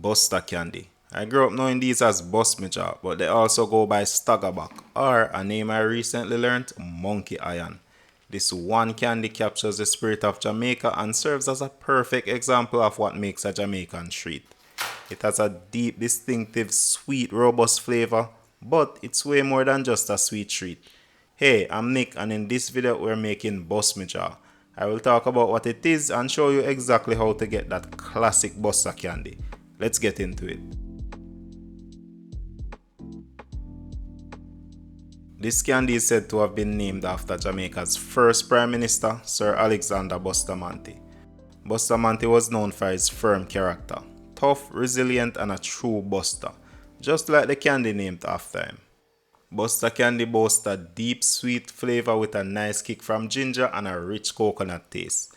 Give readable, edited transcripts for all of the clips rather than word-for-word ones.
Busta Candy. I grew up knowing these as Bust Me Jaw, but they also go by Stagga Back, or a name I recently learned, Monkey Iron. This one candy captures the spirit of Jamaica and serves as a perfect example of what makes a Jamaican treat. It has a deep, distinctive, sweet, robust flavor, but it's way more than just a sweet treat. Hey, I'm Nick, and in this video we're making Bust Me Jaw. I will talk about what it is and show you exactly how to get that classic Busta Candy. Let's get into it. This candy is said to have been named after Jamaica's first Prime Minister, Sir Alexander Bustamante. Bustamante was known for his firm character, tough, resilient, and a true buster, just like the candy named after him. Busta Candy boasts a deep, sweet flavor with a nice kick from ginger and a rich coconut taste.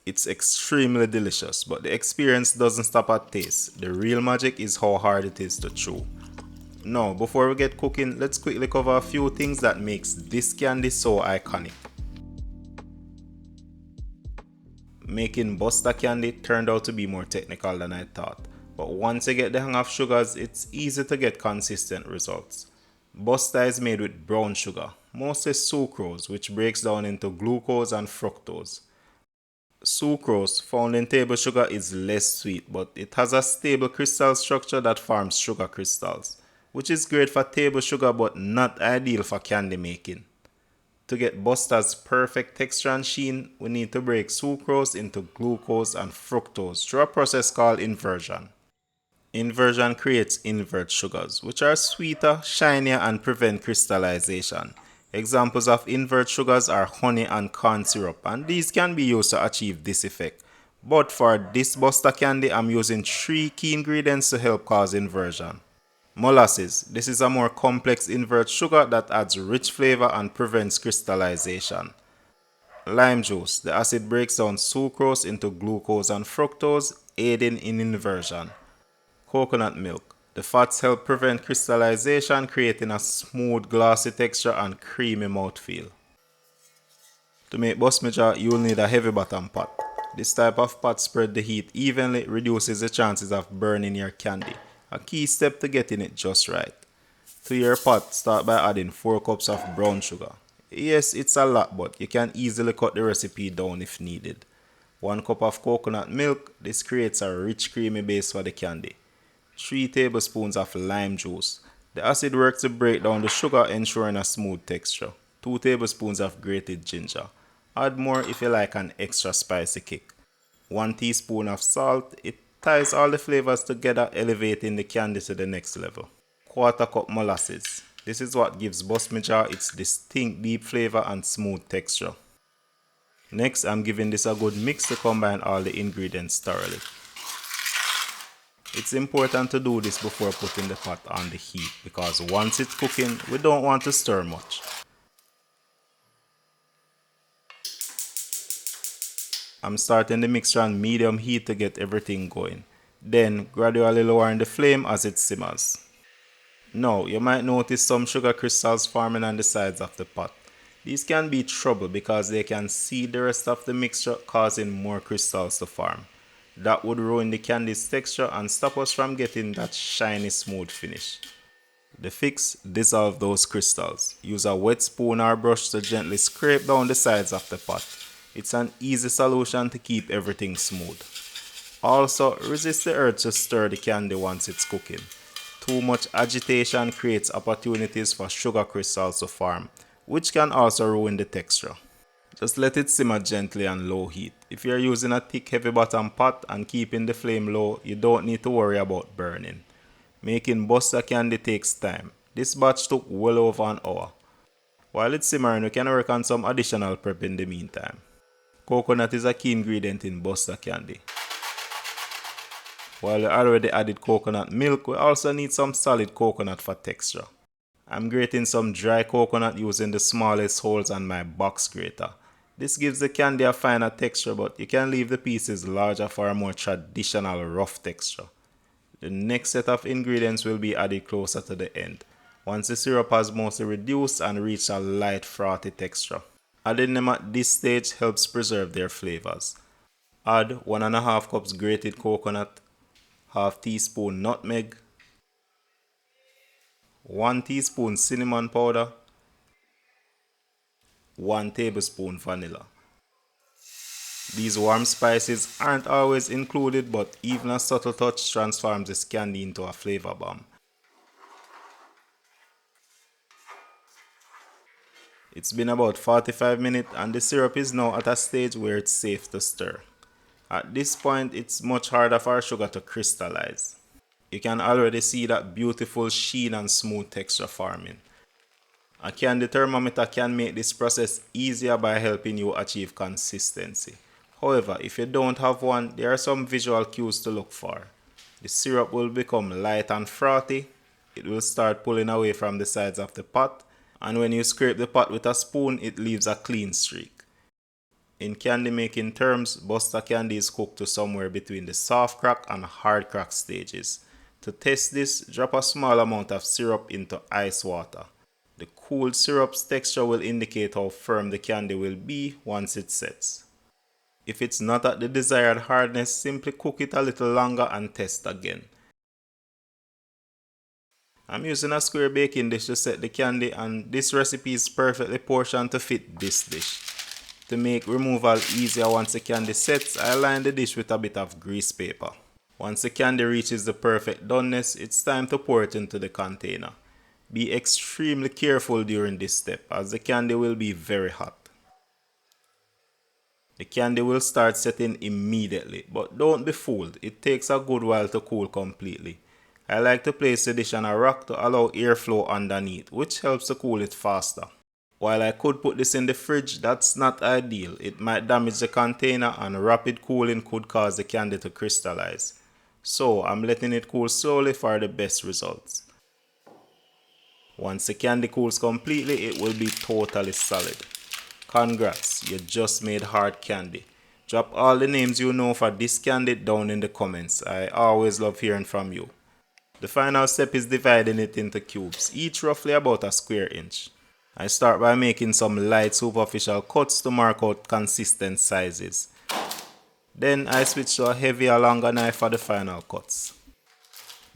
It's extremely delicious, but the experience doesn't stop at taste. The real magic is how hard it is to chew. Now, before we get cooking, let's quickly cover a few things that makes this candy so iconic. Making Busta Candy turned out to be more technical than I thought, but once you get the hang of sugars, it's easy to get consistent results. Busta is made with brown sugar, mostly sucrose, which breaks down into glucose and fructose. Sucrose, found in table sugar, is less sweet, but it has a stable crystal structure that forms sugar crystals, which is great for table sugar but not ideal for candy making. To get Busta's perfect texture and sheen, we need to break sucrose into glucose and fructose through a process called inversion. Inversion creates invert sugars, which are sweeter, shinier, and prevent crystallization. Examples of invert sugars are honey and corn syrup, and these can be used to achieve this effect. But for this Busta Candy, I'm using 3 key ingredients to help cause inversion. Molasses. This is a more complex invert sugar that adds rich flavor and prevents crystallization. Lime juice. The acid breaks down sucrose into glucose and fructose, aiding in inversion. Coconut milk. The fats help prevent crystallization, creating a smooth, glossy texture and creamy mouthfeel. To make Bust Me Jaw, you will need a heavy bottom pot. This type of pot spread the heat evenly, reduces the chances of burning your candy. A key step to getting it just right. To your pot, start by adding 4 cups of brown sugar. Yes, it's a lot, but you can easily cut the recipe down if needed. 1 cup of coconut milk. This creates a rich, creamy base for the candy. 3 tablespoons of lime juice. The acid works to break down the sugar, ensuring a smooth texture. 2 tablespoons of grated ginger. Add more if you like an extra spicy kick. 1 teaspoon of salt. It ties all the flavors together, elevating the candy to the next level. 1/4 cup molasses. This is what gives Bust Me Jaw its distinct deep flavor and smooth texture. Next, I'm giving this a good mix to combine all the ingredients thoroughly. It's important to do this before putting the pot on the heat, because once it's cooking, we don't want to stir much. I'm starting the mixture on medium heat to get everything going, then gradually lowering the flame as it simmers. Now, you might notice some sugar crystals forming on the sides of the pot. These can be trouble because they can seed the rest of the mixture, causing more crystals to form. That would ruin the candy's texture and stop us from getting that shiny, smooth finish. The fix: dissolve those crystals. Use a wet spoon or brush to gently scrape down the sides of the pot. It's an easy solution to keep everything smooth. Also, resist the urge to stir the candy once it's cooking. Too much agitation creates opportunities for sugar crystals to form, which can also ruin the texture. Just let it simmer gently on low heat. If you're using a thick, heavy bottom pot and keeping the flame low, you don't need to worry about burning. Making Busta Candy takes time. This batch took well over an hour. While it's simmering, we can work on some additional prep in the meantime. Coconut is a key ingredient in Busta Candy. While we already added coconut milk, we also need some solid coconut for texture. I'm grating some dry coconut using the smallest holes on my box grater. This gives the candy a finer texture, but you can leave the pieces larger for a more traditional rough texture. The next set of ingredients will be added closer to the end, once the syrup has mostly reduced and reached a light frothy texture. Adding them at this stage helps preserve their flavors. Add 1.5 cups grated coconut, 1/2 teaspoon nutmeg, 1 teaspoon cinnamon powder, 1 tablespoon vanilla. These warm spices aren't always included, but even a subtle touch transforms this candy into a flavor bomb. It's been about 45 minutes and the syrup is now at a stage where it's safe to stir. At this point, it's much harder for our sugar to crystallize. You can already see that beautiful sheen and smooth texture forming. A candy thermometer can make this process easier by helping you achieve consistency. However, if you don't have one, there are some visual cues to look for. The syrup will become light and frothy, it will start pulling away from the sides of the pot, and when you scrape the pot with a spoon, it leaves a clean streak. In candy making terms, Busta Candy is cooked to somewhere between the soft crack and hard crack stages. To test this, drop a small amount of syrup into ice water. The cooled syrup's texture will indicate how firm the candy will be once it sets. If it's not at the desired hardness, simply cook it a little longer and test again. I'm using a square baking dish to set the candy, and this recipe is perfectly portioned to fit this dish. To make removal easier once the candy sets, I line the dish with a bit of grease paper. Once the candy reaches the perfect doneness, it's time to pour it into the container. Be extremely careful during this step as the candy will be very hot. The candy will start setting immediately, but don't be fooled, it takes a good while to cool completely. I like to place the dish on a rack to allow airflow underneath, which helps to cool it faster. While I could put this in the fridge, that's not ideal. It might damage the container and rapid cooling could cause the candy to crystallize. So I'm letting it cool slowly for the best results. Once the candy cools completely, it will be totally solid. Congrats, you just made hard candy. Drop all the names you know for this candy down in the comments. I always love hearing from you. The final step is dividing it into cubes, each roughly about a square inch. I start by making some light superficial cuts to mark out consistent sizes. Then I switch to a heavier longer knife for the final cuts.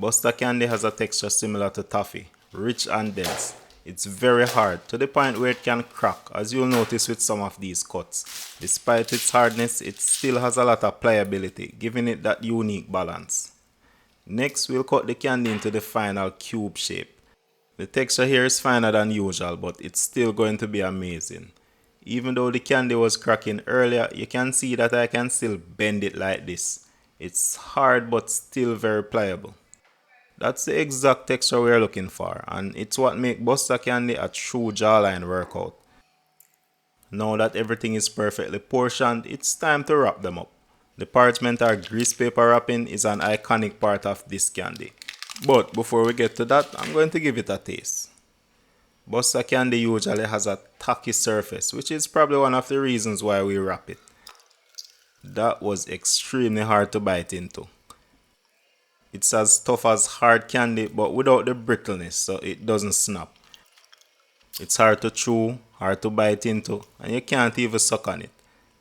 Busta Candy has a texture similar to toffee, rich and dense. It's very hard, to the point where it can crack, as you'll notice with some of these cuts. Despite its hardness, it still has a lot of pliability, giving it that unique balance. Next, we'll cut the candy into the final cube shape. The texture here is finer than usual, but it's still going to be amazing. Even though the candy was cracking earlier, you can see that I can still bend it like this. It's hard but still very pliable. That's the exact texture we're looking for, and it's what makes Busta Candy a true jawline workout. Now that everything is perfectly portioned, it's time to wrap them up. The parchment or grease paper wrapping is an iconic part of this candy. But before we get to that, I'm going to give it a taste. Busta Candy usually has a tacky surface, which is probably one of the reasons why we wrap it. That was extremely hard to bite into. It's as tough as hard candy but without the brittleness, so it doesn't snap. It's hard to chew, hard to bite into, and you can't even suck on it.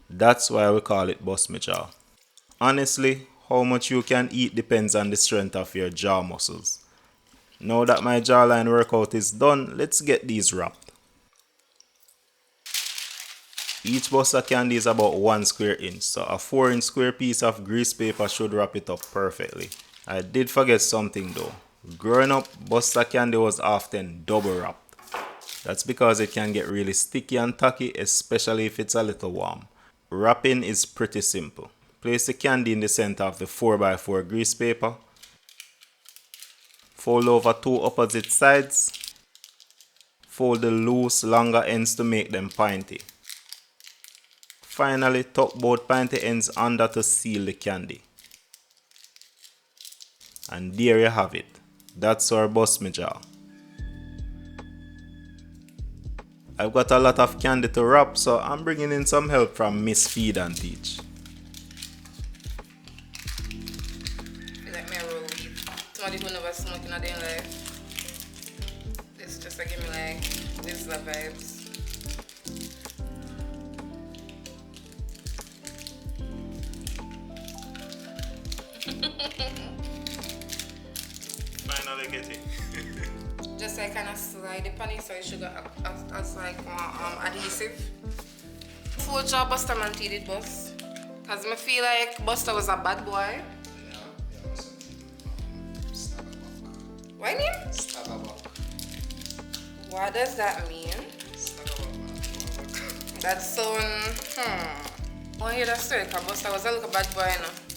That's why we call it bust me jaw. Honestly, how much you can eat depends on the strength of your jaw muscles. Now that my jawline workout is done, let's get these wrapped. Each Busta Candy is about 1 square inch, so a 4-inch square piece of grease paper should wrap it up perfectly. I did forget something though. Growing up, Busta Candy was often double wrapped. That's because it can get really sticky and tacky, especially if it's a little warm. Wrapping is pretty simple. Place the candy in the center of the 4x4 grease paper. Fold over 2 opposite sides. Fold the loose, longer ends to make them pointy. Finally, tuck both pointy ends under to seal the candy. And there you have it. That's our bust me jaw. I've got a lot of candy to wrap, so I'm bringing in some help from Miss Feed and Teach. Let me roll weed. Somebody who never smoked in a day in life. This just like give me like Whistler vibes. finally get it. Just like kind of slide the pan so sugar as like adhesive. Before job Bustamante did bust. Cause I feel like Busta was a bad boy. Stagga Back. What name? Stagga Back. What does that mean? Stagga Back. That's so I want to hear that story because Busta was a little bad boy, you know.